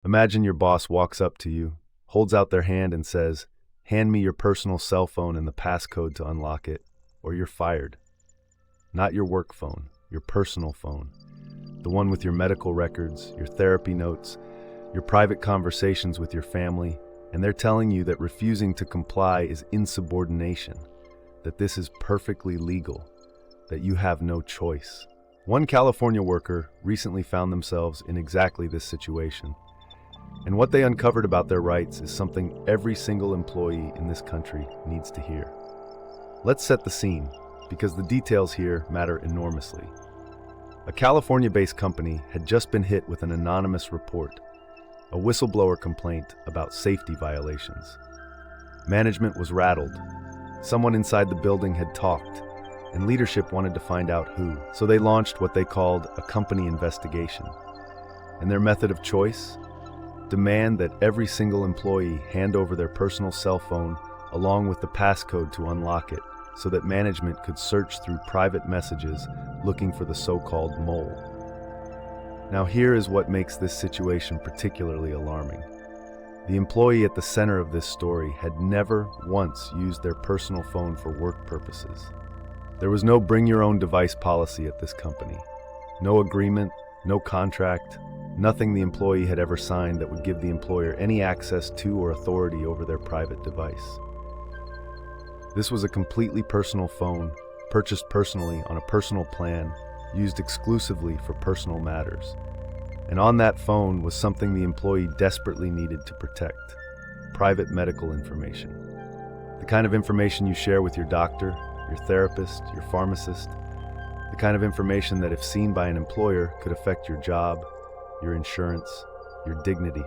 Imagine your boss walks up to you, holds out their hand and says, "Hand me your personal cell phone and the passcode to unlock it, or you're fired." Not your work phone, your personal phone. The one with your medical records, your therapy notes, your private conversations with your family, and they're telling you that refusing to comply is insubordination, that this is perfectly legal, that you have no choice. One California worker recently found themselves in exactly this situation. And what they uncovered about their rights is something every single employee in this country needs to hear. Let's set the scene, because the details here matter enormously. A California-based company had just been hit with an anonymous report, a whistleblower complaint about safety violations. Management was rattled. Someone inside the building had talked, and leadership wanted to find out who. So they launched what they called a company investigation. And their method of choice? Demand that every single employee hand over their personal cell phone along with the passcode to unlock it, so that management could search through private messages looking for the so-called mole. Now here is what makes this situation particularly alarming. The employee at the center of this story had never once used their personal phone for work purposes. There was no bring your own device policy at this company. No agreement, no contract, nothing the employee had ever signed that would give the employer any access to or authority over their private device. This was a completely personal phone, purchased personally on a personal plan, used exclusively for personal matters. And on that phone was something the employee desperately needed to protect: private medical information. The kind of information you share with your doctor, your therapist, your pharmacist. The kind of information that, if seen by an employer, could affect your job, your insurance, your dignity.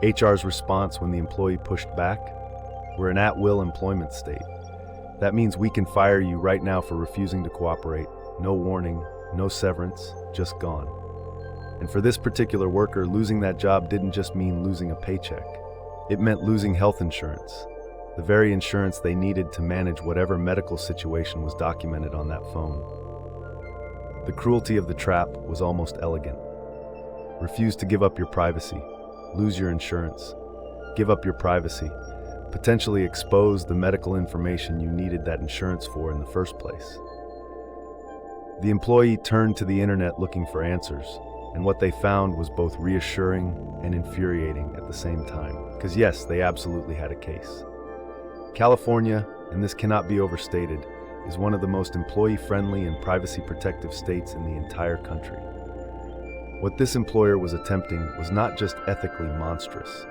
HR's response when the employee pushed back? We're an at-will employment state. That means we can fire you right now for refusing to cooperate. No warning, no severance, just gone. And for this particular worker, losing that job didn't just mean losing a paycheck. It meant losing health insurance, the very insurance they needed to manage whatever medical situation was documented on that phone. The cruelty of the trap was almost elegant. Refuse to give up your privacy, lose your insurance, give up your privacy, potentially expose the medical information you needed that insurance for in the first place. The employee turned to the internet looking for answers, and what they found was both reassuring and infuriating at the same time. Because yes, they absolutely had a case. California, and this cannot be overstated, is one of the most employee-friendly and privacy-protective states in the entire country. What this employer was attempting was not just ethically monstrous.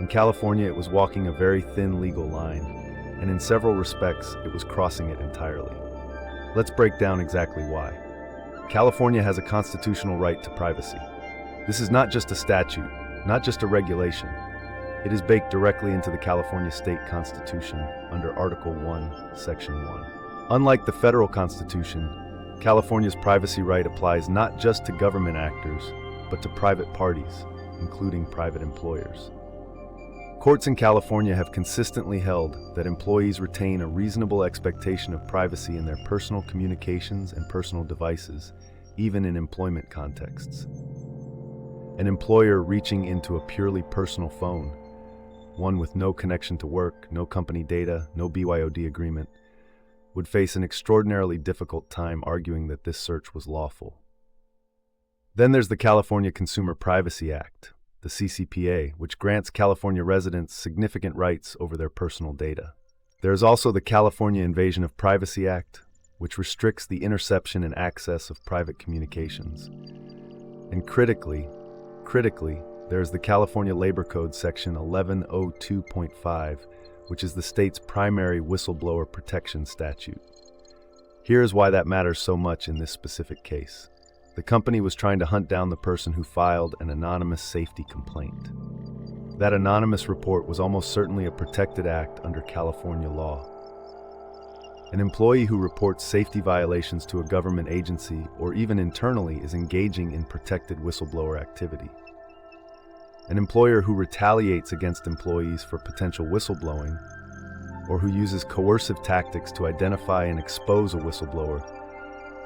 In California, it was walking a very thin legal line, and in several respects, it was crossing it entirely. Let's break down exactly why. California has a constitutional right to privacy. This is not just a statute, not just a regulation. It is baked directly into the California State Constitution under Article 1, Section 1. Unlike the federal Constitution, California's privacy right applies not just to government actors, but to private parties, including private employers. Courts in California have consistently held that employees retain a reasonable expectation of privacy in their personal communications and personal devices, even in employment contexts. An employer reaching into a purely personal phone, one with no connection to work, no company data, no BYOD agreement, would face an extraordinarily difficult time arguing that this search was lawful. Then there's the California Consumer Privacy Act, the CCPA, which grants California residents significant rights over their personal data. There is also the California Invasion of Privacy Act, which restricts the interception and access of private communications. And critically, there is the California Labor Code Section 1102.5, which is the state's primary whistleblower protection statute. Here is why that matters so much in this specific case. The company was trying to hunt down the person who filed an anonymous safety complaint. That anonymous report was almost certainly a protected act under California law. An employee who reports safety violations to a government agency or even internally is engaging in protected whistleblower activity. An employer who retaliates against employees for potential whistleblowing, or who uses coercive tactics to identify and expose a whistleblower,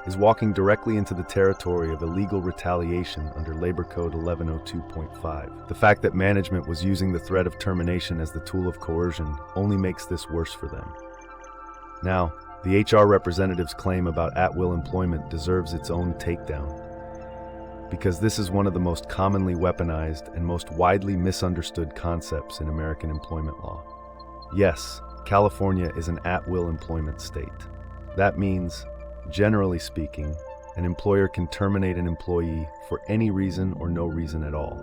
is walking directly into the territory of illegal retaliation under Labor Code 1102.5. The fact that management was using the threat of termination as the tool of coercion only makes this worse for them. Now, the HR representative's claim about at-will employment deserves its own takedown, because this is one of the most commonly weaponized and most widely misunderstood concepts in American employment law. Yes, California is an at-will employment state. That means, generally speaking, an employer can terminate an employee for any reason or no reason at all,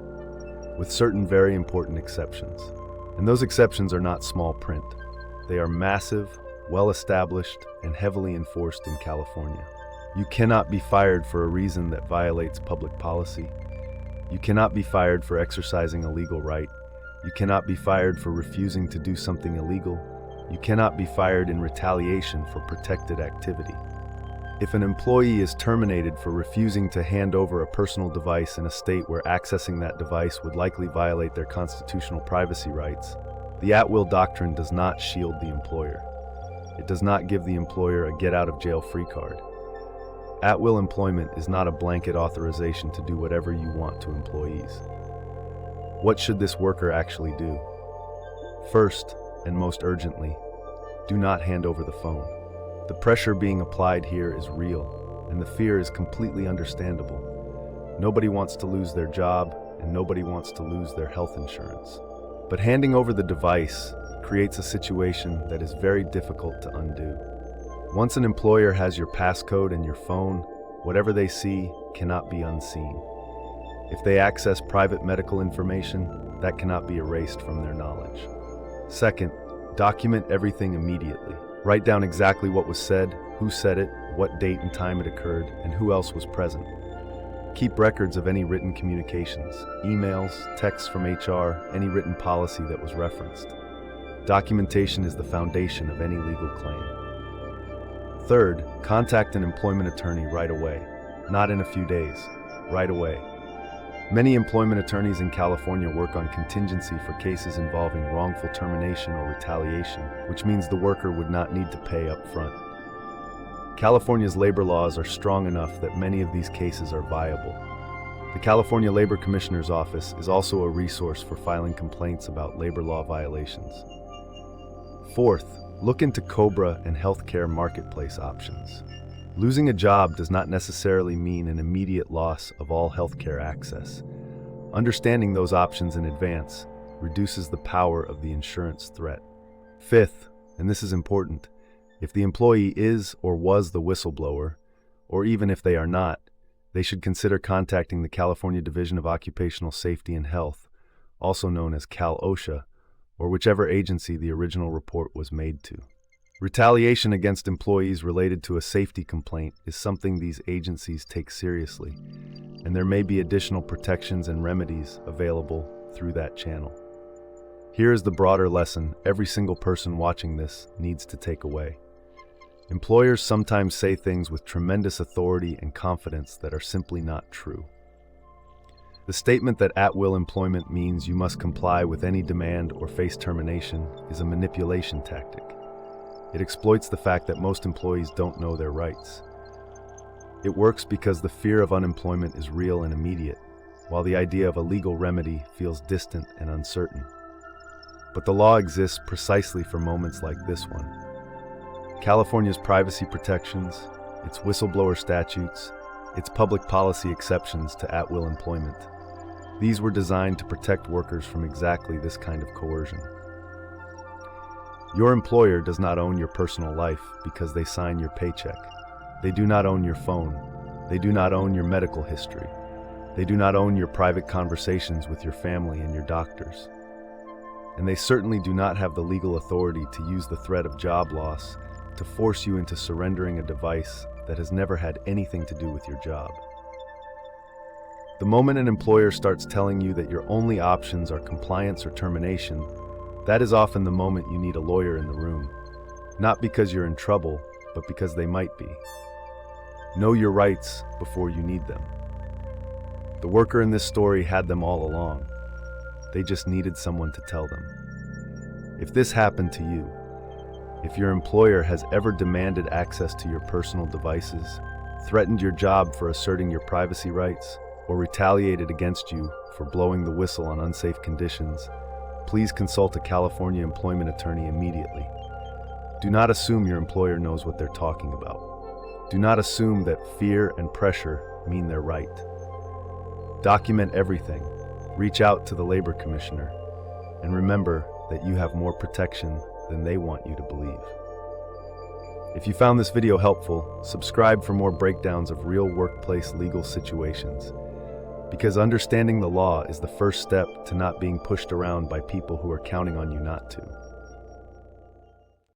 with certain very important exceptions. And those exceptions are not small print. They are massive, well-established, and heavily enforced in California. You cannot be fired for a reason that violates public policy. You cannot be fired for exercising a legal right. You cannot be fired for refusing to do something illegal. You cannot be fired in retaliation for protected activity. If an employee is terminated for refusing to hand over a personal device in a state where accessing that device would likely violate their constitutional privacy rights, the at-will doctrine does not shield the employer. It does not give the employer a get-out-of-jail-free card. At-will employment is not a blanket authorization to do whatever you want to employees. What should this worker actually do? First, and most urgently, do not hand over the phone. The pressure being applied here is real, and the fear is completely understandable. Nobody wants to lose their job, and nobody wants to lose their health insurance. But handing over the device creates a situation that is very difficult to undo. Once an employer has your passcode and your phone, whatever they see cannot be unseen. If they access private medical information, that cannot be erased from their knowledge. Second, document everything immediately. Write down exactly what was said, who said it, what date and time it occurred, and who else was present. Keep records of any written communications, emails, texts from HR, any written policy that was referenced. Documentation is the foundation of any legal claim. Third, contact an employment attorney right away. Not in a few days, right away. Many employment attorneys in California work on contingency for cases involving wrongful termination or retaliation, which means the worker would not need to pay up front. California's labor laws are strong enough that many of these cases are viable. The California Labor Commissioner's Office is also a resource for filing complaints about labor law violations. Fourth, look into COBRA and healthcare marketplace options. Losing a job does not necessarily mean an immediate loss of all healthcare access. Understanding those options in advance reduces the power of the insurance threat. Fifth, and this is important, if the employee is or was the whistleblower, or even if they are not, they should consider contacting the California Division of Occupational Safety and Health, also known as Cal-OSHA, or whichever agency the original report was made to. Retaliation against employees related to a safety complaint is something these agencies take seriously, and there may be additional protections and remedies available through that channel. Here is the broader lesson every single person watching this needs to take away. Employers sometimes say things with tremendous authority and confidence that are simply not true. The statement that at-will employment means you must comply with any demand or face termination is a manipulation tactic. It exploits the fact that most employees don't know their rights. It works because the fear of unemployment is real and immediate, while the idea of a legal remedy feels distant and uncertain. But the law exists precisely for moments like this one. California's privacy protections, its whistleblower statutes, its public policy exceptions to at-will employment. These were designed to protect workers from exactly this kind of coercion. Your employer does not own your personal life because they sign your paycheck. They do not own your phone. They do not own your medical history. They do not own your private conversations with your family and your doctors. And they certainly do not have the legal authority to use the threat of job loss to force you into surrendering a device that has never had anything to do with your job. The moment an employer starts telling you that your only options are compliance or termination, that is often the moment you need a lawyer in the room. Not because you're in trouble, but because they might be. Know your rights before you need them. The worker in this story had them all along. They just needed someone to tell them. If this happened to you, if your employer has ever demanded access to your personal devices, threatened your job for asserting your privacy rights, or retaliated against you for blowing the whistle on unsafe conditions, please consult a California employment attorney immediately. Do not assume your employer knows what they're talking about. Do not assume that fear and pressure mean they're right. Document everything. Reach out to the labor commissioner. And remember that you have more protection than they want you to believe. If you found this video helpful, subscribe for more breakdowns of real workplace legal situations. Because understanding the law is the first step to not being pushed around by people who are counting on you not to.